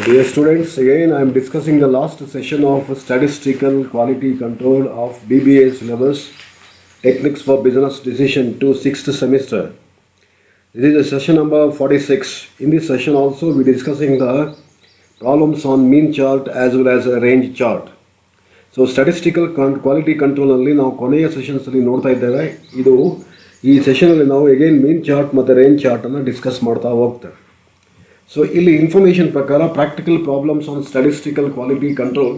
Dear students, again I am discussing the last session of statistical quality control of BBA syllabus, Techniques for Business Decision to 6th semester. This is the session number 46. In this session also we are discussing the problems on mean chart as well as a range chart. So statistical quality ಕಂಟ್ರೋಲಲ್ಲಿ ನಾವು ಕೊನೆಯ ಸೆಷನ್ಸಲ್ಲಿ ನೋಡ್ತಾ ಇದ್ದೇವೆ. ಈ ಸೆಷನಲ್ಲಿ ನಾವು again mean chart ಮತ್ತು ರೇಂಜ್ ಚಾರ್ಟನ್ನು ಡಿಸ್ಕಸ್ ಮಾಡ್ತಾ ಹೋಗ್ತೇವೆ. ಸೊ ಇಲ್ಲಿ ಇನ್ಫಾರ್ಮೇಷನ್ ಪ್ರಕಾರ practical problems on statistical quality control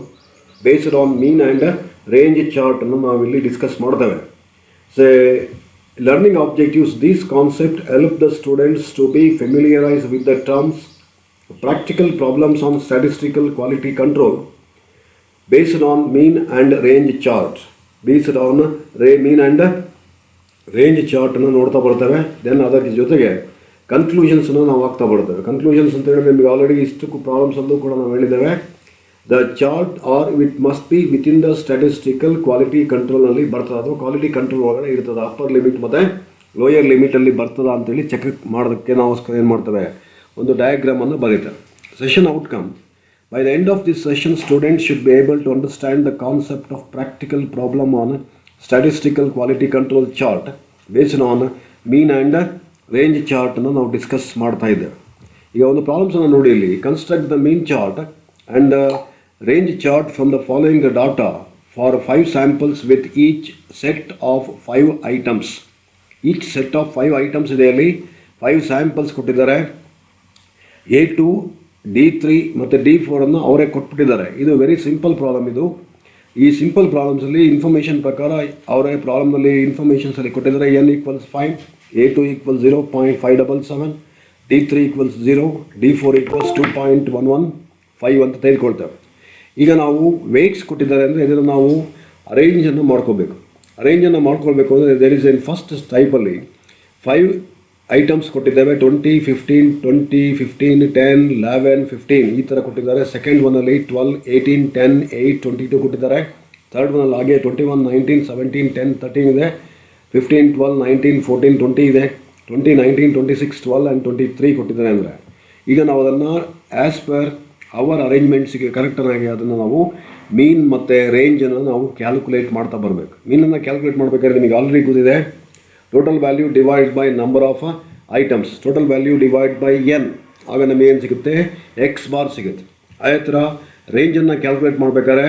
based on mean and range ಚಾರ್ಟನ್ನು ನಾವಿಲ್ಲಿ ಡಿಸ್ಕಸ್ ಮಾಡ್ತೇವೆ. So learning objectives these concept help the students to be familiarise with the terms practical problems on statistical quality control based on mean and range chart. Based on mean and range chart ಅನ್ನು ನೋಡ್ತಾ ಬರ್ತೇವೆ. Then ಅದರ ಜೊತೆಗೆ ಕನ್ಕ್ಲೂಷನ್ಸನ್ನು ನಾವು ಆಗ್ತಾ ಬರ್ತೇವೆ. Conclusions ಅಂತ ಹೇಳಿದ್ರೆ ನಿಮಗೆ ಆಲ್ರೆಡಿ ಇಷ್ಟು ಪ್ರಾಬ್ಲಮ್ಸ್ ಅಲ್ಲೂ ಕೂಡ ನಾವು ಹೇಳಿದ್ದೇವೆ. The chart are it must be within the statistical quality ಕಂಟ್ರೋಲ್ನಲ್ಲಿ ಬರ್ತದೆ. ಅದು ಕ್ವಾಲಿಟಿ ಕಂಟ್ರೋಲ್ ಒಳಗಡೆ ಇರ್ತದೆ. ಅಪ್ಪರ್ ಲಿಮಿಟ್ ಮತ್ತು ಲೋಯರ್ ಲಿಮಿಟಲ್ಲಿ ಬರ್ತದ ಅಂತೇಳಿ ಚೆಕ್ ಮಾಡೋದಕ್ಕೆ ನಾವು ಏನು ಮಾಡ್ತೇವೆ, ಒಂದು ಡಯಾಗ್ರಾಮನ್ನು ಬರೀತೇವೆ. Session outcome: by the end of this session, students should be able to understand the concept of practical problem on statistical quality control chart based on mean and range chart ಅನ್ನು ನಾವು discuss ಮಾಡ್ತಾ ಇದ್ದೇವೆ. ಈಗ ಒಂದು ಪ್ರಾಬ್ಲಮ್ಸನ್ನು ನೋಡಿ, ಇಲ್ಲಿ construct the mean chart and range chart from the following data for 5 samples with each set of 5 items. Each set of 5 items ಇದೆ. ಅಲ್ಲಿ 5 ಸ್ಯಾಂಪಲ್ಸ್ ಕೊಟ್ಟಿದ್ದಾರೆ. A2, D3 ಮತ್ತು D4 ಅನ್ನು ಅವರೇ ಕೊಟ್ಬಿಟ್ಟಿದ್ದಾರೆ. ಇದು ವೆರಿ ಸಿಂಪಲ್ ಪ್ರಾಬ್ಲಮ್. ಈ ಸಿಂಪಲ್ ಪ್ರಾಬ್ಲಮ್ಸಲ್ಲಿ ಇನ್ಫಾರ್ಮೇಷನ್ ಪ್ರಕಾರ ಅವರೇ ಪ್ರಾಬ್ಲಮ್ನಲ್ಲಿ ಇನ್ಫಾರ್ಮೇಷನ್ಸಲ್ಲಿ ಕೊಟ್ಟಿದ್ದಾರೆ. n = 5, A2 = 0.577, D3 = 0, D4 = 2.115 ಅಂತ ತೆಗೆದುಕೊಳ್ತೇವೆ. ಈಗ ನಾವು ವೆಯ್ಟ್ಸ್ ಕೊಟ್ಟಿದ್ದಾರೆ ಅಂದರೆ ಇದನ್ನು ನಾವು ಅರೇಂಜನ್ನು ಮಾಡ್ಕೋಬೇಕು. ಅರೇಂಜನ್ನು ಮಾಡ್ಕೊಳ್ಬೇಕು ಅಂದರೆ ದೇರ್ ಇಸ್ ಇನ್ ಫಸ್ಟ್ ಟೈಪಲ್ಲಿ 5 ಐಟಮ್ಸ್ ಕೊಟ್ಟಿದ್ದೇವೆ. 20, 15, 20, 15, 10, 11, 15 ಈ ಥರ ಕೊಟ್ಟಿದ್ದಾರೆ. ಸೆಕೆಂಡ್ ಒನ್ನಲ್ಲಿ 12, 18, 10, 8, 22 ಕೊಟ್ಟಿದ್ದಾರೆ. ಥರ್ಡ್ ಒನ್ನಲ್ಲಿ ಹಾಗೆ 21, 19, 17, 10, 13 ಇದೆ. 15, 12, 19, 14, 20 ಇದೆ. 20, 19, 26, 12 ಆ್ಯಂಡ್ 23 ಕೊಟ್ಟಿದ್ದಾರೆ. ಅಂದರೆ ಈಗ ನಾವು ಅದನ್ನು ಆ್ಯಸ್ ಪರ್ ಅವರ್ ಅರೇಂಜ್ಮೆಂಟ್ಸಿಗೆ ಕರೆಕ್ಟಾಗಿ ಅದನ್ನು ನಾವು ಮೀನ್ ಮತ್ತು ರೇಂಜನ್ನು ನಾವು ಕ್ಯಾಲ್ಕುಲೇಟ್ ಮಾಡ್ತಾ ಬರಬೇಕು. ಮೀನನ್ನು ಕ್ಯಾಲ್ಕುಲೇಟ್ ಮಾಡಬೇಕಾದ್ರೆ ನಿಮಗೆ ಆಲ್ರೆಡಿ ಗೊತ್ತಿದೆ, total value divide by number of items. Total value divide by n, ಆಗ ನಮಗೆ ಏನು ಸಿಗುತ್ತೆ, ಎಕ್ಸ್ ಬಾರ್ ಸಿಗುತ್ತೆ. ಅದೇ ಥರ ರೇಂಜನ್ನು ಕ್ಯಾಲ್ಕುಲೇಟ್ ಮಾಡಬೇಕಾದ್ರೆ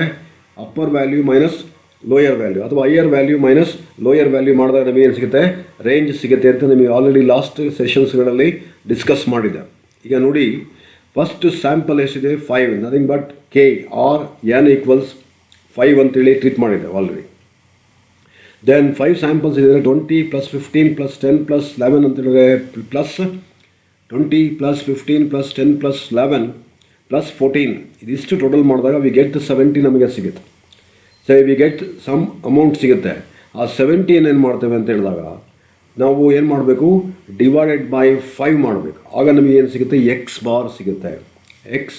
upper value minus lower value ಅಥವಾ higher value minus lower value ಮಾಡಿದಾಗ ನಮಗೆ ಏನು ಸಿಗುತ್ತೆ, ರೇಂಜ್ ಸಿಗುತ್ತೆ ಅಂತ ನಿಮಗೆ ಆಲ್ರೆಡಿ ಲಾಸ್ಟ್ ಸೆಷನ್ಸ್ಗಳಲ್ಲಿ ಡಿಸ್ಕಸ್ ಮಾಡಿದೆ. ಈಗ ನೋಡಿ, ಫಸ್ಟ್ ಸ್ಯಾಂಪಲ್ ಎಷ್ಟಿದೆ, 5, nothing but k or n = 5 ಅಂತೇಳಿ ಟ್ರೀಟ್ ಮಾಡಿದೆ ಆಲ್ರೆಡಿ. ದೆನ್ 5 ಸ್ಯಾಂಪಲ್ಸ್ ಇದ್ದರೆ 20 + 15 + 10 + 11 ಅಂತ ಹೇಳಿದ್ರೆ ಪ್ಲಸ್ 20 + 15 + 10 + 11 + 14 ಇದಿಷ್ಟು ಟೋಟಲ್ ಮಾಡಿದಾಗ ವಿ ಗೆಟ್ 70 ನಮಗೆ ಸಿಗುತ್ತೆ. So we get some amount ಸಿಗುತ್ತೆ. ಆ 70 ಏನು ಮಾಡ್ತೇವೆ ಅಂತ ಹೇಳಿದಾಗ ನಾವು ಏನು ಮಾಡಬೇಕು, ಡಿವೈಡೆಡ್ ಬೈ 5 ಮಾಡಬೇಕು. ಆಗ ನಮಗೆ ಏನು ಸಿಗುತ್ತೆ, ಎಕ್ಸ್ ಬಾರ್ ಸಿಗುತ್ತೆ.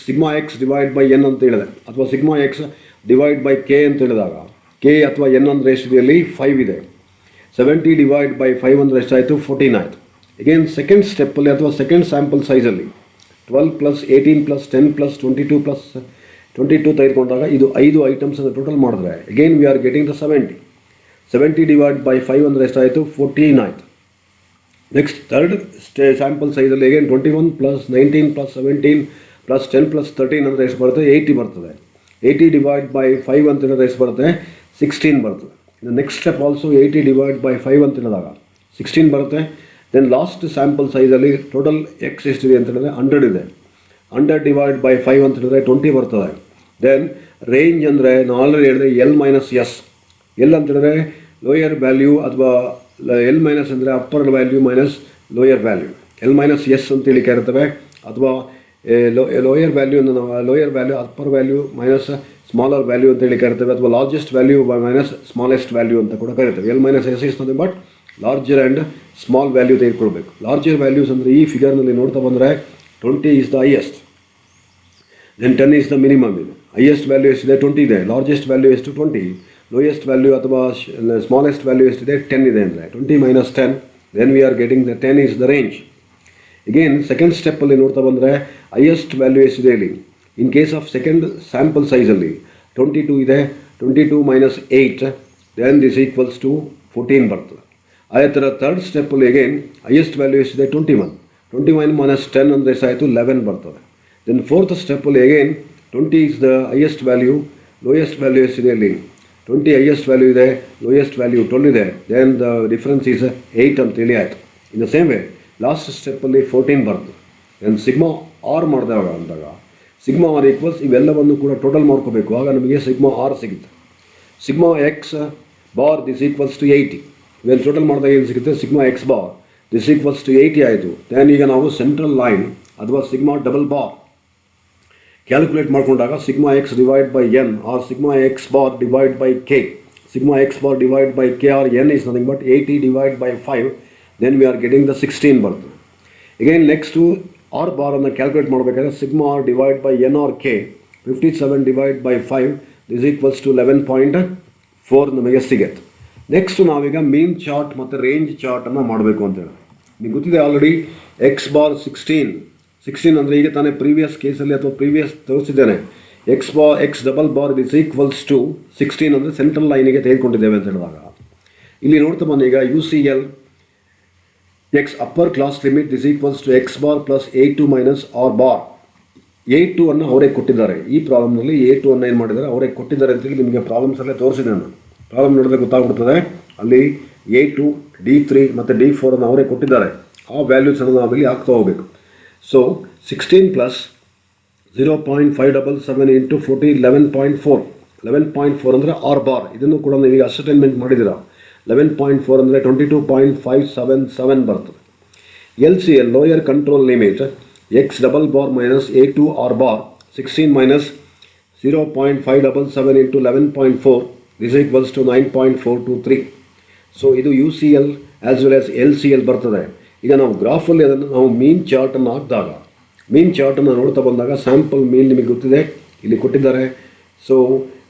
Sigma X divide by n ಅಂತ ಹೇಳಿದೆ, ಅಥವಾ sigma X divide by k ಅಂತ ಹೇಳಿದಾಗ k ಅಥವಾ n ಅಂದರೆ ಎಷ್ಟಿದೆ, ಅಲ್ಲಿ 5 ಇದೆ. 70 ಡಿವೈಡ್ ಬೈ 5 ಅಂದರೆ ಎಷ್ಟಾಯಿತು, 14 ಆಯಿತು. ಅಗೇನ್ ಸೆಕೆಂಡ್ ಸ್ಟೆಪ್ಪಲ್ಲಿ ಅಥವಾ ಸೆಕೆಂಡ್ ಸ್ಯಾಂಪಲ್ ಸೈಜಲ್ಲಿ 12 + 18 + 10 + 22 + 22 ತೆಗೆದುಕೊಂಡಾಗ ಇದು 5 ಐಟಮ್ಸನ್ನು ಟೋಟಲ್ ಮಾಡಿದ್ರೆ again we are getting the 70. 70 divide by 5 ಅಂದರೆ ಎಷ್ಟಾಯಿತು, 14 ಆಯಿತು. ನೆಕ್ಸ್ಟ್ ಥರ್ಡ್ ಸ್ಯಾಂಪಲ್ ಸೈಜಲ್ಲಿ ಅಗೇನ್ 21 + 19 + 17 + 10 + 13 ಅಂದರೆ ಎಷ್ಟು ಬರುತ್ತೆ, 80 ಬರ್ತದೆ. 80 ಡಿವೈಡ್ ಬೈ 5 ಅಂತ ಹೇಳಿದ್ರೆ ಎಷ್ಟು ಬರುತ್ತೆ, 16 ಬರ್ತದೆ. Next step also 80 divide by 5 ಅಂತ ಹೇಳಿದಾಗ 16 ಬರುತ್ತೆ. ದೆನ್ ಲಾಸ್ಟ್ ಸ್ಯಾಂಪಲ್ ಸೈಜಲ್ಲಿ ಟೋಟಲ್ ಎಕ್ಸ್ ಎಷ್ಟಿದೆ ಅಂತ ಹೇಳಿದ್ರೆ 100 ಇದೆ. 100 ಡಿವೈಡ್ ಬೈ 5 ಅಂತ ಹೇಳಿದ್ರೆ 20 ಬರ್ತದೆ. ದೆನ್ ರೇಂಜ್ ಅಂದರೆ ನಾನು ಆಲ್ರೆಡಿ ಹೇಳಿದೆ L - S. ಎಲ್ ಅಂತ ಹೇಳಿದ್ರೆ ಲೋಯರ್ ವ್ಯಾಲ್ಯೂ ಅಥವಾ L- ಅಂದರೆ upper value minus lower value. L - S ಅಂತೇಳಿ ಕರಿತೇವೆ. ಅಥವಾ lower value upper value minus smaller value ಅಂತೇಳಿ ಕರಿತೇವೆ. ಅಥವಾ largest value minus smallest value ಅಂತ ಕೂಡ ಕರಿತೇವೆ. L - S is nothing but larger and small value ತೆಗೆದುಕೊಳ್ಬೇಕು. ಲಾರ್ಜರ್ ವ್ಯಾಲ್ಯೂಸ್ ಅಂದರೆ ಈ ಫಿಗರ್ನಲ್ಲಿ ನೋಡ್ತಾ ಬಂದರೆ 20 is the highest, then 10 is the minimum. ಇದು ಹೈಯೆಸ್ಟ್ ವ್ಯಾಲ್ಯೂ ಎಷ್ಟಿದೆ, 20 ಇದೆ. ಲಾರ್ಜೆಸ್ಟ್ ವ್ಯಾಲ್ಯೂ ಎಷ್ಟು, 20. ಲೋಯೆಸ್ಟ್ ವ್ಯಾಲ್ಯೂ ಅಥವಾ ಸ್ಮಾಲೆಸ್ಟ್ ವ್ಯಾಲ್ಯೂ ಎಷ್ಟಿದೆ, 10 ಇದೆ. ಅಂದರೆ 20 - 10, then we are getting the 10 is the range. Again second ಸ್ಟೆಪ್ಪಲ್ಲಿ ನೋಡ್ತಾ ಬಂದರೆ ಹೈಯೆಸ್ಟ್ ವ್ಯಾಲ್ಯೂ ಎಷ್ಟಿದೆ, ಇಲ್ಲಿ in case of second sample ಸೈಜಲ್ಲಿ 22 ಇದೆ, 22 minus 8 then this equals to 14 ಬರ್ತದೆ. ಅದೇ ಥರ ಥರ್ಡ್ ಸ್ಟೆಪ್ಪಲ್ಲಿ ಅಗೇನ್ ಹೈಯೆಸ್ಟ್ ವ್ಯಾಲ್ಯೂ ಎಷ್ಟಿದೆ 21 ಮೈನಸ್ 10 ಅಂದರೆ ಎಷ್ಟಾಯಿತು 11 ಬರ್ತದೆ. Then fourth ಸ್ಟೆಪ್ಪಲ್ಲಿ again 20 is the highest value, lowest value ಎಷ್ಟಿದೆ ಅಲ್ಲಿ 20 ಹೈಯೆಸ್ಟ್ ವ್ಯಾಲ್ಯೂ ಇದೆ, ಲೋಯೆಸ್ಟ್ ವ್ಯಾಲ್ಯೂ 12 ಇದೆ, ದೆನ್ ದ ಡಿಫ್ರೆನ್ಸ್ ಈಸ್ 8 ಅಂತೇಳಿ ಆಯಿತು. In the same way last ಸ್ಟೆಪ್ಪಲ್ಲಿ 14 ಬರ್ತದೆ. ದೆನ್ ಸಿಗ್ಮಾ ಆರ್ ಮಾಡಿದಾಗ ಅಂದಾಗ ಸಿಗ್ಮಾ ಆರ್ ಈಕ್ವಲ್ಸ್ ಇವೆಲ್ಲವನ್ನು ಕೂಡ ಟೋಟಲ್ ಮಾಡ್ಕೋಬೇಕು, ಆಗ ನಮಗೆ ಸಿಗ್ಮಾ ಆರ್ ಸಿಗುತ್ತೆ. Sigma X bar this equals to 80, ಇವೆಲ್ಲ ಟೋಟಲ್ ಮಾಡಿದಾಗ ಏನು ಸಿಗುತ್ತೆ sigma X bar this equals to 80 ಆಯಿತು. ದೆನ್ ಈಗ ನಾವು ಸೆಂಟ್ರಲ್ ಲೈನ್ ಅಥವಾ ಸಿಗ್ಮಾ ಡಬಲ್ ಬಾರ್ ಕ್ಯಾಲ್ಕುಲೇಟ್ ಮಾಡಿಕೊಂಡಾಗ sigma X divide by N R sigma X bar divide by K, sigma X bar divide by K R N is nothing but 80 divide by 5, then we are getting the 16 ಬರ್ತದೆ. Again next R ಬಾರನ್ನು calculate ಮಾಡಬೇಕಾದ್ರೆ sigma R divide by N R K 57 divide by 5 this equals to 11.4 ನಮಗೆ ಸಿಗುತ್ತೆ. Next ನಾವೀಗ ಮೀನ್ chart ಮತ್ತು range ಚಾರ್ಟನ್ನು ಮಾಡಬೇಕು ಅಂತೇಳಿ ನಿಮಗೆ ಗೊತ್ತಿದೆ ಆಲ್ರೆಡಿ. ಎಕ್ಸ್ ಬಾರ್ 16 ಅಂದರೆ ಈಗ ತಾನೇ ಪ್ರೀವಿಯಸ್ ಕೇಸಲ್ಲಿ ಅಥವಾ ಪ್ರೀವಿಯಸ್ ತೋರಿಸಿದ್ದೇನೆ. X double bar this equals to 16 ಅಂದರೆ ಸೆಂಟ್ರಲ್ ಲೈನಿಗೆ ತೆಗೆದುಕೊಂಡಿದ್ದೇವೆ ಅಂತ ಹೇಳಿದಾಗ ಇಲ್ಲಿ ನೋಡ್ತಾ ಬಂದು ಈಗ UCL X upper class limit this equals to X bar plus A2 minus R bar. A2 ಅನ್ನು ಅವರೇ ಕೊಟ್ಟಿದ್ದಾರೆ. ಈ ಪ್ರಾಬ್ಲಮ್ನಲ್ಲಿ A2 ಅನ್ನು ಏನು ಮಾಡಿದ್ದಾರೆ ಅವರೇ ಕೊಟ್ಟಿದ್ದಾರೆ ಅಂತೇಳಿ ನಿಮಗೆ ಪ್ರಾಬ್ಲಮ್ಸಲ್ಲೇ ತೋರಿಸಿದೆ ನಾನು. ಪ್ರಾಬ್ಲಮ್ ನೋಡಿದ್ರೆ ಗೊತ್ತಾಗ್ಬಿಡ್ತದೆ ಅಲ್ಲಿ A2 D3 ಮತ್ತು D4 ಅನ್ನು ಅವರೇ ಕೊಟ್ಟಿದ್ದಾರೆ. ಆ ವ್ಯಾಲ್ಯೂಸನ್ನು ನಾವಿಲ್ಲಿ ಹಾಕ್ತಾ ಹೋಗಬೇಕು. ಸೊ 16 ಪ್ಲಸ್ 0.577 ಇಂಟು 40 11.4 ಅಂದರೆ ಆರ್ ಬಾರ್. ಇದನ್ನು ಕೂಡ ನೀವೀಗ ಅಸೈನ್ಮೆಂಟ್ ಮಾಡಿದ್ದೀರಾ. 11.4 ಅಂದರೆ 22.577 ಬರ್ತದೆ. LCL lower control limit X double bar minus A2 R bar 16 minus 0.577 into 11.4 this equals to 9.423. So ಇದು UCL as well as LCL ಬರ್ತದೆ. ಈಗ ನಾವು ಗ್ರಾಫಲ್ಲಿ ಅದನ್ನು ನಾವು ಮೀನ್ ಚಾರ್ಟನ್ನು ಹಾಕಿದಾಗ ಮೀನ್ ಚಾರ್ಟನ್ನು ನೋಡ್ತಾ ಬಂದಾಗ ಸ್ಯಾಂಪಲ್ ಮೀನ್ ನಿಮಗೆ ಗೊತ್ತಿದೆ ಇಲ್ಲಿ ಕೊಟ್ಟಿದ್ದಾರೆ. ಸೊ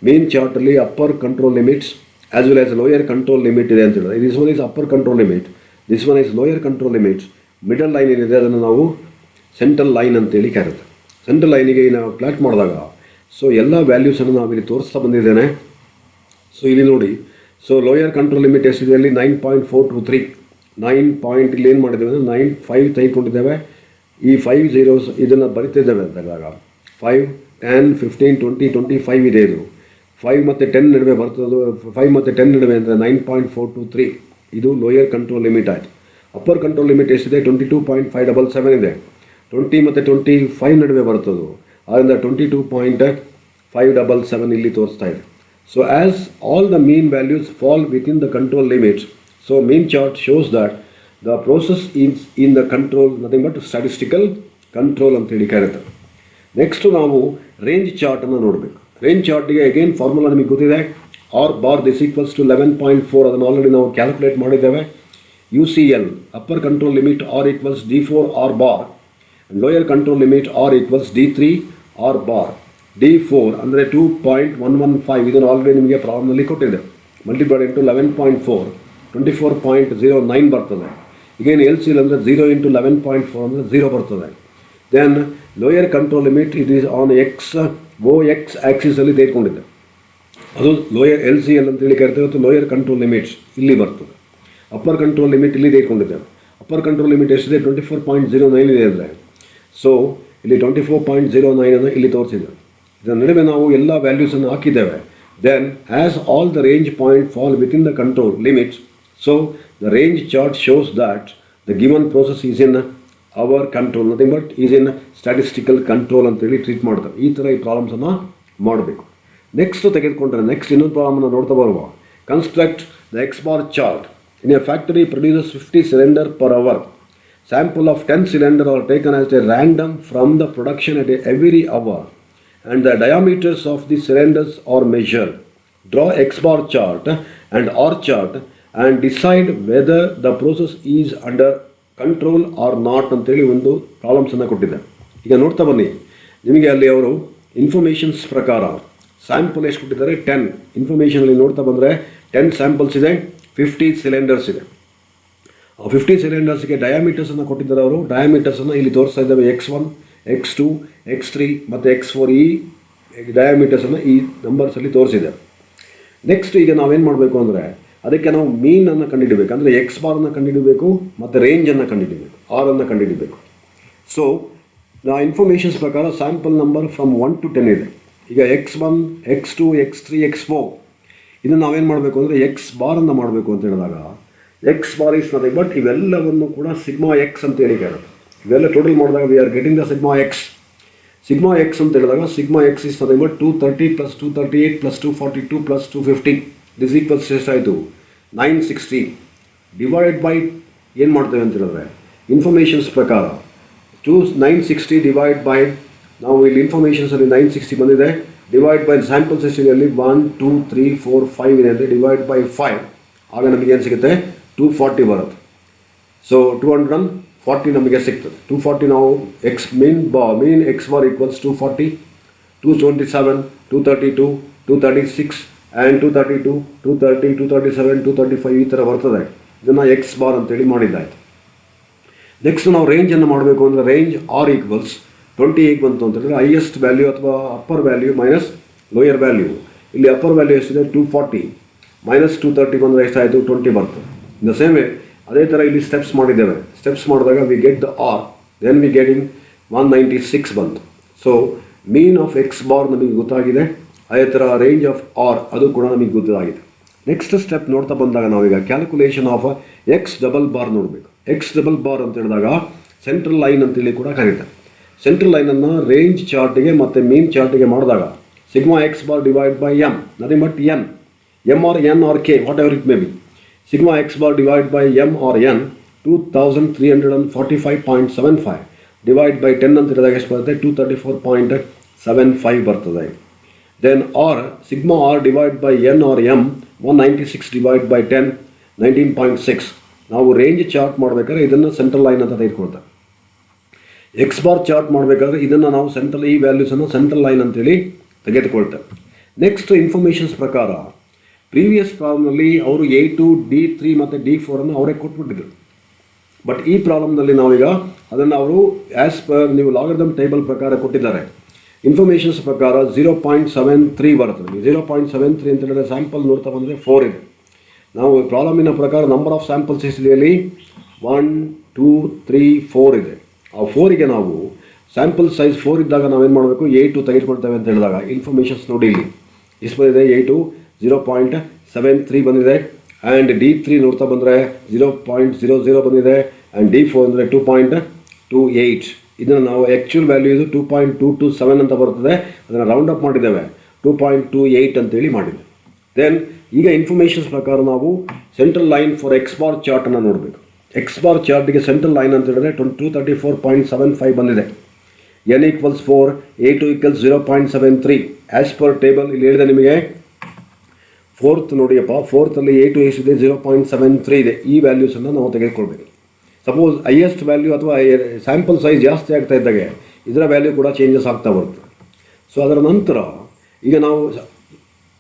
ಮೀನ್ ಚಾರ್ಟಲ್ಲಿ upper control limits as well as lower control limit ಇದೆ ಅಂತ ಹೇಳಿದ್ರೆ this one is upper control limit, this one is lower control limits. Middle line ಏನಿದೆ ಅದನ್ನು ನಾವು ಸೆಂಟ್ರಲ್ ಲೈನ್ ಅಂತೇಳಿ ಕರೆಯುತ್ತೆ. ಸೆಂಟ್ರಲ್ ಲೈನಿಗೆ ನಾವು ಪ್ಲಾಟ್ ಮಾಡಿದಾಗ ಸೊ ಎಲ್ಲ ವ್ಯಾಲ್ಯೂಸನ್ನು ನಾವಿಲ್ಲಿ ತೋರಿಸ್ತಾ ಬಂದಿದ್ದೇನೆ. ಸೊ ಇಲ್ಲಿ ನೋಡಿ, ಸೊ ಲೋಯರ್ ಕಂಟ್ರೋಲ್ ಲಿಮಿಟ್ ಎಷ್ಟಿದೆ ಅಲ್ಲಿ 9.423. 9 ಇಲ್ಲಿ ಏನು ಮಾಡಿದ್ದೇವೆ ಅಂದರೆ 9.5 ತೆಗೆದುಕೊಂಡಿದ್ದೇವೆ. ಈ 5 zeros ಇದನ್ನು ಬರಿತಿದ್ದೇವೆ ಅಂತಾಗ 5, 10, 15, 20, 25 ಇದೆ. ಇದು 5 ಮತ್ತು 10 ನಡುವೆ ಬರ್ತದೆ. 5 ಮತ್ತು 10 ನಡುವೆ ಅಂದರೆ 9.423 ಇದು ಲೋಯರ್ ಕಂಟ್ರೋಲ್ ಲಿಮಿಟ್ ಆಯಿತು. ಅಪ್ಪರ್ ಕಂಟ್ರೋಲ್ ಲಿಮಿಟ್ ಎಷ್ಟಿದೆ 22.577 ಇದೆ. 20 ಮತ್ತು 25 ನಡುವೆ ಬರ್ತದೆ, ಆದ್ದರಿಂದ 22.577 ಇಲ್ಲಿ ತೋರಿಸ್ತಾ ಇದೆ. So as all the mean values fall within the control limits, so mean chart shows that the process is in the control, nothing but statistical control ಅಂತೇಳಿ ಕರೀತಾರೆ. ನೆಕ್ಸ್ಟ್ ನಾವು ರೇಂಜ್ ಚಾರ್ಟನ್ನು ನೋಡಬೇಕು. ರೇಂಜ್ ಚಾರ್ಟಿಗೆ ಅಗೇನ್ ಫಾರ್ಮುಲಾ ನಿಮಗೆ ಗೊತ್ತಿದೆ. R bar this equals to 11.4 ಅದನ್ನು already ನಾವು calculate ಮಾಡಿದ್ದೇವೆ. UCL upper control limit R equals D4 R bar, lower control limit R equals D3 R bar. D4 ಅಂದರೆ 2.115 ಇದನ್ನು ಆಲ್ರೆಡಿ ನಿಮಗೆ ಪ್ರಾಬ್ಲಮ್ನಲ್ಲಿ ಕೊಟ್ಟಿದೆ. ಮಲ್ಟಿಪ್ಲೈಡ್ ಇಂಟು 11.4 24.09 ಬರ್ತದೆ. ಈಗೇನು LCL ಅಂದರೆ 0 ಇಂಟು 11.4 ಅಂದರೆ 0 ಬರ್ತದೆ. Then lower control limit it is on OX ಆ್ಯಕ್ಸಿಸಲ್ಲಿ ತೆಗೆದುಕೊಂಡಿದೆ. ಅದು ಲೋಯರ್ LCL ಅಂತೇಳಿ ಕರಿತೇವೆ ಮತ್ತು ಲೋಯರ್ ಕಂಟ್ರೋಲ್ ಲಿಮಿಟ್ಸ್ ಇಲ್ಲಿ ಬರ್ತದೆ. ಅಪ್ಪರ್ ಕಂಟ್ರೋಲ್ ಲಿಮಿಟ್ ಇಲ್ಲಿ ತೆಗೆದುಕೊಂಡಿದ್ದೇವೆ. ಅಪ್ಪರ್ ಕಂಟ್ರೋಲ್ ಲಿಮಿಟ್ ಎಷ್ಟಿದೆ 24.09 ಇದೆ ಅಂದರೆ ಸೊ ಇಲ್ಲಿ 24.09 ಅನ್ನು ಇಲ್ಲಿ ತೋರಿಸಿದೆ. ಇದರ ನಡುವೆ ನಾವು ಎಲ್ಲ ವ್ಯಾಲ್ಯೂಸನ್ನು ಹಾಕಿದ್ದೇವೆ. Then as all the range point fall within the control limits, so the range chart shows that the given process is in our control, nothing but is in statistical control ಅಂತೇಳಿ ಟ್ರೀಟ್ ಮಾಡ್ತಾರೆ. ಈ ಥರ ಈ ಪ್ರಾಬ್ಲಮ್ಸನ್ನು ಮಾಡಬೇಕು. Next ತೆಗೆದುಕೊಂಡ್ರೆ next ಇನ್ನೊಂದು ಪ್ರಾಬ್ಲಮನ್ನು ನೋಡ್ತಾ ಬರುವ. Construct the X bar chart in a factory produces 50 cylinder per hour. Sample of 10 cylinder are taken as a random from the production at every hour and the diameters of the cylinders are measured. Draw X bar chart and R chart and decide whether the process is under control or not ಅಂತೇಳಿ ಒಂದು ಪ್ರಾಬ್ಲಮ್ಸನ್ನು ಕೊಟ್ಟಿದೆ. ಈಗ ನೋಡ್ತಾ ಬನ್ನಿ, ನಿಮಗೆ ಅಲ್ಲಿ ಅವರು informations ಪ್ರಕಾರ ಸ್ಯಾಂಪಲ್ ಎಷ್ಟು ಕೊಟ್ಟಿದ್ದಾರೆ 10. ಇನ್ಫಾರ್ಮೇಷನಲ್ಲಿ ನೋಡ್ತಾ ಬಂದರೆ 10 ಸ್ಯಾಂಪಲ್ಸ್ ಇದೆ, 50 ಸಿಲಿಂಡರ್ಸ್ ಇದೆ. 50 ಸಿಲಿಂಡರ್ಸ್ಗೆ ಡಯಾಮೀಟರ್ಸನ್ನು ಕೊಟ್ಟಿದ್ದಾರೆ ಅವರು. ಡಯಾಮೀಟರ್ಸನ್ನು ಇಲ್ಲಿ ತೋರಿಸ್ತಾ ಇದ್ದಾವೆ X1, X2, X3 ಮತ್ತು X4 ಈ ಡಯಾಮೀಟರ್ಸನ್ನು ಈ ನಂಬರ್ಸಲ್ಲಿ ತೋರಿಸಿದೆ. ನೆಕ್ಸ್ಟ್ ಈಗ ನಾವೇನು ಮಾಡಬೇಕು ಅಂದರೆ ಅದಕ್ಕೆ ನಾವು ಮೀನನ್ನು ಕಂಡುಹಿಡಬೇಕು, ಅಂದರೆ ಎಕ್ಸ್ ಬಾರನ್ನು ಕಂಡುಹಿಡಬೇಕು ಮತ್ತು ರೇಂಜನ್ನು ಕಂಡುಹಿಡಬೇಕು, ಆರನ್ನು ಕಂಡುಹಿಡಬೇಕು. ಸೊ ನಾ ಇನ್ಫಾರ್ಮೇಷನ್ಸ್ ಪ್ರಕಾರ ಸ್ಯಾಂಪಲ್ ನಂಬರ್ ಫ್ರಮ್ 1 to 10 ಇದೆ. ಈಗ X1, X2, X3, X4 ಇದನ್ನು ನಾವೇನು ಮಾಡಬೇಕು ಅಂದರೆ ಎಕ್ಸ್ ಬಾರನ್ನು ಮಾಡಬೇಕು ಅಂತ ಹೇಳಿದಾಗ X bar is nothing but ಇವೆಲ್ಲವನ್ನು ಕೂಡ ಸಿಗ್ಮಾ ಎಕ್ಸ್ ಅಂತ ಹೇಳಿದ್ದಾರೆ. ಇವೆಲ್ಲ ಟೋಟಲ್ ಮಾಡಿದಾಗ V are getting the sigma X. Sigma X ಅಂತ ಹೇಳಿದಾಗ sigma X is nothing but 230 + 238 + 242 + 250 this equals ಎಷ್ಟಾಯಿತು 960 ಡಿವೈಡ್ ಬೈ ಏನು ಮಾಡ್ತೇವೆ ಅಂತ ಹೇಳಿದ್ರೆ ಇನ್ಫಾರ್ಮೇಷನ್ಸ್ ಪ್ರಕಾರ 960 ಡಿವೈಡ್ ಬೈ ನಾವು ಇಲ್ಲಿ ಇನ್ಫಾರ್ಮೇಷನ್ಸಲ್ಲಿ 960 ಬಂದಿದೆ ಡಿವೈಡ್ ಬೈ ಸ್ಯಾಂಪಲ್ ಸೆಷನಲ್ಲಿ 1 2 3 4 5 ಇದೆ ಅಂದರೆ ಡಿವೈಡ್ ಬೈ 5 ಆಗ ನಮಗೆ ಏನು ಸಿಗುತ್ತೆ 240 ಬರುತ್ತೆ. ಸೊ 240 ನಮಗೆ ಸಿಗ್ತದೆ. 240 ನಾವು X mean X bar equals 240, 227, 232, 236 and 232, 230, 237, 235 ಈ ಥರ ಬರ್ತದೆ. ಇದನ್ನು ಎಕ್ಸ್ ಬಾರ್ ಅಂತೇಳಿ ಮಾಡಿದ್ದಾಯಿತು. ನೆಕ್ಸ್ಟ್ ನಾವು ರೇಂಜನ್ನು ಮಾಡಬೇಕು ಅಂದರೆ ರೇಂಜ್ ಆರ್ ಈಕ್ವಲ್ಸ್ 20 ಹೇಗೆ ಬಂತು ಅಂತ ಹೇಳಿದ್ರೆ ಹೈಯೆಸ್ಟ್ ವ್ಯಾಲ್ಯೂ ಅಥವಾ upper value minus lower value. ಇಲ್ಲಿ ಅಪ್ಪರ್ ವ್ಯಾಲ್ಯೂ ಎಷ್ಟಿದೆ 240 ಮೈನಸ್ 230 ಬಂದರೆ ಎಷ್ಟಾಯಿತು 20 ಬರ್ತದೆ. ಇನ್ ದ ಸೇಮ್ ವೇ ಅದೇ ಥರ ಇಲ್ಲಿ ಸ್ಟೆಪ್ಸ್ ಮಾಡಿದ್ದೇವೆ. ಸ್ಟೆಪ್ಸ್ ಮಾಡಿದಾಗ we get the R, then we getting 196 ಬಂತು. So mean of X bar ನಮಗೆ ಗೊತ್ತಾಗಿದೆ, ಅದೇ ಥರ ರೇಂಜ್ ಆಫ್ ಆರ್ ಅದು ಕೂಡ ನಮಗೆ ಗೊತ್ತಾಗಿದೆ. ನೆಕ್ಸ್ಟ್ ಸ್ಟೆಪ್ ನೋಡ್ತಾ ಬಂದಾಗ ನಾವೀಗ calculation of X double bar ನೋಡಬೇಕು. ಎಕ್ಸ್ ಡಬಲ್ ಬಾರ್ ಅಂತ ಹೇಳಿದಾಗ ಸೆಂಟ್ರಲ್ ಲೈನ್ ಅಂತೇಳಿ ಕೂಡ ಕರೀತಾರೆ. ಸೆಂಟ್ರಲ್ ಲೈನನ್ನು ರೇಂಜ್ ಚಾರ್ಟಿಗೆ ಮತ್ತು ಮೀನ್ ಚಾರ್ಟಿಗೆ ಮಾಡಿದಾಗ sigma X bar divide by M nothing but M R N R K whatever it may be. Sigma X bar divide by M R N 2345.75 divide by 10 ಅಂತ ಹೇಳಿದಾಗ ಎಷ್ಟು ಬರುತ್ತೆ 234.75 ಬರ್ತದೆ. Then R sigma R divide by N R M 196 divide by 10 19.6. ನಾವು range chart ಮಾಡಬೇಕಾದ್ರೆ ಇದನ್ನು central line ಅಂತ ತೆಗೆದುಕೊಳ್ತೇವೆ. X bar chart ಮಾಡಬೇಕಾದ್ರೆ ಇದನ್ನು ನಾವು ಈ ವ್ಯಾಲ್ಯೂಸನ್ನು ಸೆಂಟ್ರಲ್ ಲೈನ್ ಅಂತೇಳಿ ತೆಗೆದುಕೊಳ್ತೇವೆ. ನೆಕ್ಸ್ಟ್ ಇನ್ಫಾರ್ಮೇಷನ್ಸ್ ಪ್ರಕಾರ ಪ್ರೀವಿಯಸ್ ಪ್ರಾಬ್ಲಮ್ನಲ್ಲಿ ಅವರು A2, D3 ಮತ್ತು D4 ಅನ್ನು ಅವರೇ ಕೊಟ್ಬಿಟ್ಟಿದ್ರು. ಬಟ್ ಈ ಪ್ರಾಬ್ಲಮ್ನಲ್ಲಿ ನಾವೀಗ ಅದನ್ನು ಅವರು ಆ್ಯಸ್ ಪರ್ ನೀವು ಲಾಗರಿಥಮ್ ಟೇಬಲ್ ಪ್ರಕಾರ ಕೊಟ್ಟಿದ್ದಾರೆ. ಇನ್ಫಾರ್ಮೇಷನ್ಸ್ ಪ್ರಕಾರ 0.73 ಬರ್ತದೆ. 0.73 ಅಂತ ಹೇಳಿದ್ರೆ ಸ್ಯಾಂಪಲ್ ನೋಡ್ತಾ ಬಂದರೆ 4 ಇದೆ. ನಾವು ಪ್ರಾಬ್ಲಮಿನ ಪ್ರಕಾರ ನಂಬರ್ ಆಫ್ ಸ್ಯಾಂಪಲ್ಸ್ ಎಷ್ಟಿದೆಯಲ್ಲಿ 1 2 3 4 ಇದೆ. ಆ 4ಗೆ ನಾವು ಸ್ಯಾಂಪಲ್ ಸೈಜ್ 4 ಇದ್ದಾಗ ನಾವೇನು ಮಾಡಬೇಕು A2 ತೆಗೆದುಕೊಳ್ತೇವೆ ಅಂತ ಹೇಳಿದಾಗ ಇನ್ಫಾರ್ಮೇಷನ್ಸ್ ನೋಡಿ ಇಲ್ಲಿ ಎಷ್ಟು ಬಂದಿದೆ A2 0.73 ಬಂದಿದೆ ಆ್ಯಂಡ್ D3 ನೋಡ್ತಾ ಬಂದರೆ 0.00 ಬಂದಿದೆ ಆ್ಯಂಡ್ D4 ಅಂದರೆ 2.28. ಇದನ್ನು ನಾವು ಆ್ಯಕ್ಚುಯಲ್ ವ್ಯಾಲ್ಯೂ ಇದು 2.227 ಅಂತ ಬರ್ತದೆ. ಅದನ್ನು ರೌಂಡ್ ಅಪ್ ಮಾಡಿದ್ದೇವೆ 2.28 ಅಂತೇಳಿ ಮಾಡಿದೆ. ದೆನ್ ಈಗ ಇನ್ಫಾರ್ಮೇಷನ್ಸ್ ಪ್ರಕಾರ ನಾವು central line for X bar ಚಾರ್ಟನ್ನು ನೋಡಬೇಕು. ಎಕ್ಸ್ ಬಾರ್ ಚಾರ್ಟಿಗೆ ಸೆಂಟ್ರಲ್ ಲೈನ್ ಅಂತ ಹೇಳಿದ್ರೆ 234.75 ಬಂದಿದೆ. N equals 4, A2 equals 0.73 as per table ಇಲ್ಲಿ ಹೇಳಿದೆ ನಿಮಗೆ. ಫೋರ್ತ್ ನೋಡಿಯಪ್ಪ, ಫೋರ್ತಲ್ಲಿ A2 ಎಷ್ಟಿದೆ 0.73 ಇದೆ. ಈ ವ್ಯಾಲ್ಯೂಸನ್ನು ನಾವು ತೆಗೆದುಕೊಳ್ಬೇಕು. ಸಪೋಸ್ ಹೈಯೆಸ್ಟ್ ವ್ಯಾಲ್ಯೂ ಅಥವಾ ಸ್ಯಾಂಪಲ್ ಸೈಜ್ ಜಾಸ್ತಿ ಆಗ್ತಾ ಇದ್ದಾಗೆ ಇದರ ವ್ಯಾಲ್ಯೂ ಕೂಡ ಚೇಂಜಸ್ ಆಗ್ತಾ ಬರುತ್ತೆ. ಸೊ ಅದರ ನಂತರ ಈಗ ನಾವು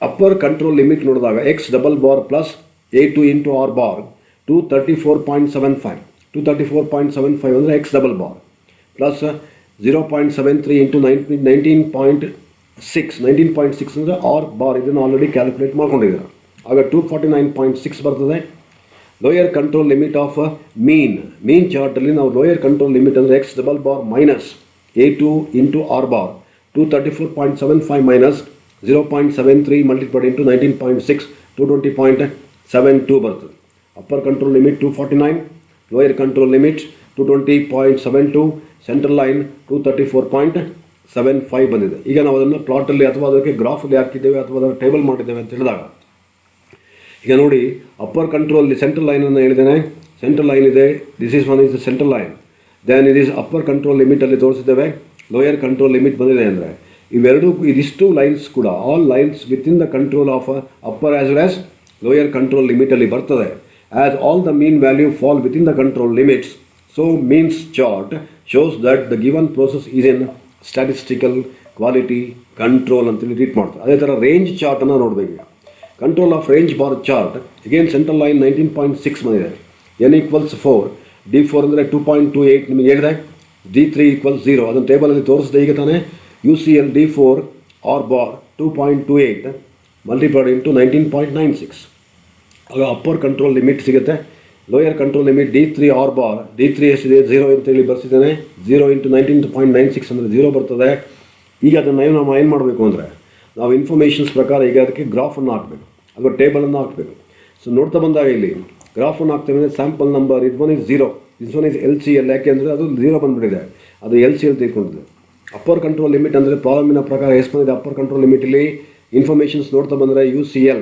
ಅಪ್ಪರ್ ಕಂಟ್ರೋಲ್ ಲಿಮಿಟ್ ನೋಡಿದಾಗ X double bar plus A2 into R bar 234.75 234.75 ಅಂದರೆ X double bar plus 0.73 into 19.6 ಅಂದರೆ ಆರ್ ಬಾರ್. ಇದನ್ನು ಆಲ್ರೆಡಿ ಕ್ಯಾಲ್ಕುಲೇಟ್ ಮಾಡ್ಕೊಂಡಿದ್ದೀರ. ಆಗ 249.6 ಬರ್ತದೆ. Lower control limit of mean ಚಾರ್ಟಲ್ಲಿ ನಾವು ಲೋಯರ್ ಕಂಟ್ರೋಲ್ ಲಿಮಿಟ್ ಅಂದರೆ X double bar minus A2 into R bar 234.75 minus 0.73 multiplied into 19.6 220.72 ಬರ್ತದೆ. Upper control limit 249, lower control limit 220.72, central line 234.75 ಬಂದಿದೆ. ಈಗ ನಾವು ಅದನ್ನು ಪ್ಲಾಟಲ್ಲಿ ಅಥವಾ ಅದಕ್ಕೆ ಗ್ರಾಫಲ್ಲಿ ಹಾಕಿದ್ದೇವೆ ಅಥವಾ ಅದನ್ನು ಟೇಬಲ್ ಮಾಡಿದ್ದೇವೆ ಅಂತ ಹೇಳಿದಾಗ ಈಗ ನೋಡಿ ಅಪ್ಪರ್ ಕಂಟ್ರೋಲ್ ಸೆಂಟ್ರಲ್ ಲೈನನ್ನು ಹೇಳಿದ್ದೇನೆ. ಸೆಂಟ್ರಲ್ ಲೈನ್ ಇದೆ, this is one is the central line. Then it is upper control ಲಿಮಿಟಲ್ಲಿ ತೋರಿಸಿದ್ದೇವೆ. ಲೋಯರ್ ಕಂಟ್ರೋಲ್ ಲಿಮಿಟ್ ಬಂದಿದೆ ಅಂದರೆ ಇದಿಷ್ಟು ಲೈನ್ಸ್ ಕೂಡ all lines within the control of upper as well as lower control ಲಿಮಿಟಲ್ಲಿ ಬರ್ತದೆ. As all the mean value fall within the control limits, so means chart shows that the given process is in statistical quality control ಅಂತೇಳಿ treat ಮಾಡ್ತಾರೆ. ಅದೇ ಥರ range ಚಾರ್ಟನ್ನು ನೋಡಬೇಕು. Control of range bar chart again central line 19.6 ಬಂದಿದೆ. N equals 4, D4 ಅಂದರೆ 2.28 ನಿಮಗೆ ಹೇಳಿದೆ. D3 equals 0. ಅದನ್ನು ಟೇಬಲಲ್ಲಿ ತೋರಿಸಿದೆ ಈಗ ತಾನೇ. UCL D4 R bar 2.28 multiplied into 19.96. ಆಗ ಅಪ್ಪರ್ ಕಂಟ್ರೋಲ್ ಲಿಮಿಟ್ ಸಿಗುತ್ತೆ. Lower control limit D3 R bar, D3 ಎಷ್ಟಿದೆ 0 ಅಂತೇಳಿ ಬರ್ಸಿದ್ದೇನೆ. 0 into 19.96 ಅಂದರೆ 0 ಬರ್ತದೆ. ಈಗ ಅದನ್ನು ನಾವು ಏನು ಮಾಡಬೇಕು ಅಂದರೆ, ನಾವು ಇನ್ಫಾರ್ಮೇಷನ್ಸ್ ಪ್ರಕಾರ ಈಗ ಅದಕ್ಕೆ ಗ್ರಾಫನ್ನು ಹಾಕಬೇಕು ಅಥವಾ ಟೇಬಲನ್ನು ಹಾಕಬೇಕು. ಸೊ ನೋಡ್ತಾ ಬಂದಾಗ ಇಲ್ಲಿ ಗ್ರಾಫನ್ನು ಹಾಕ್ತೇವೆ ಅಂದರೆ ಸ್ಯಾಂಪಲ್ ನಂಬರ್ ಇದು one is 0, this one is LCL. ಯಾಕೆಂದರೆ ಅದು 0 ಬಂದುಬಿಟ್ಟಿದೆ, ಅದು LCL ತೆಗೆದುಕೊಂಡಿದೆ. ಅಪ್ಪರ್ ಕಂಟ್ರೋಲ್ ಲಿಮಿಟ್ ಅಂದರೆ ಪ್ರಾಬ್ಲಮಿನ ಪ್ರಕಾರ ಎಷ್ಟು ಬಂದಿದೆ ಅಪ್ಪರ್ ಕಂಟ್ರೋಲ್ ಲಿಮಿಟಲ್ಲಿ ಇನ್ಫಾರ್ಮೇಷನ್ಸ್ ನೋಡ್ತಾ ಬಂದರೆ UCL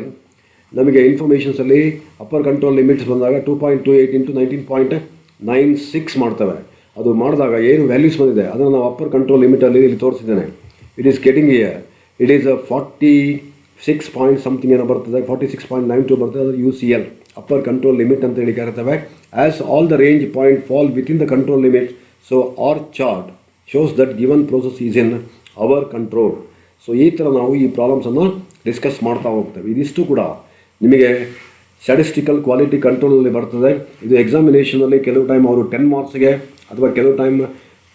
ನಮಗೆ ಇನ್ಫಾರ್ಮೇಷನ್ಸಲ್ಲಿ ಅಪ್ಪರ್ ಕಂಟ್ರೋಲ್ ಲಿಮಿಟ್ಸ್ ಬಂದಾಗ 2.28 into 19.96 ಮಾಡ್ತವೆ. ಅದು ಮಾಡಿದಾಗ ಏನು ವ್ಯಾಲ್ಯೂಸ್ ಬಂದಿದೆ ಅದನ್ನು ನಾವು ಅಪ್ಪರ್ ಕಂಟ್ರೋಲ್ ಲಿಮಿಟಲ್ಲಿ ಇಲ್ಲಿ ತೋರಿಸಿದ್ದೇನೆ. It is getting year, it is 46 point something ಏನೋ ಬರ್ತದೆ, 46.92 ಬರ್ತದೆ. ಅದು UCL ಅಪ್ಪರ್ ಕಂಟ್ರೋಲ್ ಲಿಮಿಟ್ ಅಂತ ಹೇಳಿ ಕರಿತೇವೆ. As all the range point fall within the control limit, so R chart shows that given process is in our control. So ಈ ಥರ ನಾವು ಈ ಪ್ರಾಬ್ಲಮ್ಸನ್ನು ಡಿಸ್ಕಸ್ ಮಾಡ್ತಾ ಹೋಗ್ತೇವೆ. ಇದಿಷ್ಟು ಕೂಡ ನಿಮಗೆ ಸ್ಟ್ಯಾಟಿಸ್ಟಿಕಲ್ ಕ್ವಾಲಿಟಿ ಕಂಟ್ರೋಲಲ್ಲಿ ಬರ್ತದೆ. ಇದು ಎಕ್ಸಾಮಿನೇಷನಲ್ಲಿ ಕೆಲವು ಟೈಮ್ ಅವರು 10 ಮಾರ್ಕ್ಸ್ಗೆ ಅಥವಾ ಕೆಲವು ಟೈಮ್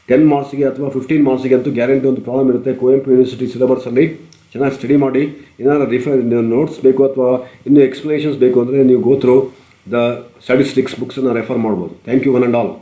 10 ಮಾರ್ಕ್ಸ್ಗೆ ಅಥವಾ 15 ಮಾರ್ಕ್ಸ್ಗೆ ಅಂತೂ ಗ್ಯಾರಂಟಿ ಒಂದು ಪ್ರಾಬ್ಲಮ್ ಇರುತ್ತೆ. ಕುವೆಂಪು ಯೂನಿವರ್ಸಿಟಿ ಸಿಲೆಬಸಲ್ಲಿ ಚೆನ್ನಾಗಿ ಸ್ಟಡಿ ಮಾಡಿ. ಏನಾದರೂ ನೋಟ್ಸ್ ಬೇಕು ಅಥವಾ ಇನ್ನೂ ಎಕ್ಸ್ಪ್ಲನೇಷನ್ಸ್ ಬೇಕು ಅಂದರೆ ನೀವು ಗೋ ಥ್ರೂ ದ ಸ್ಟ್ಯಾಟಿಸ್ಟಿಕ್ಸ್ ಬುಕ್ಸನ್ನು ರೆಫರ್ ಮಾಡ್ಬೋದು. Thank you one and all.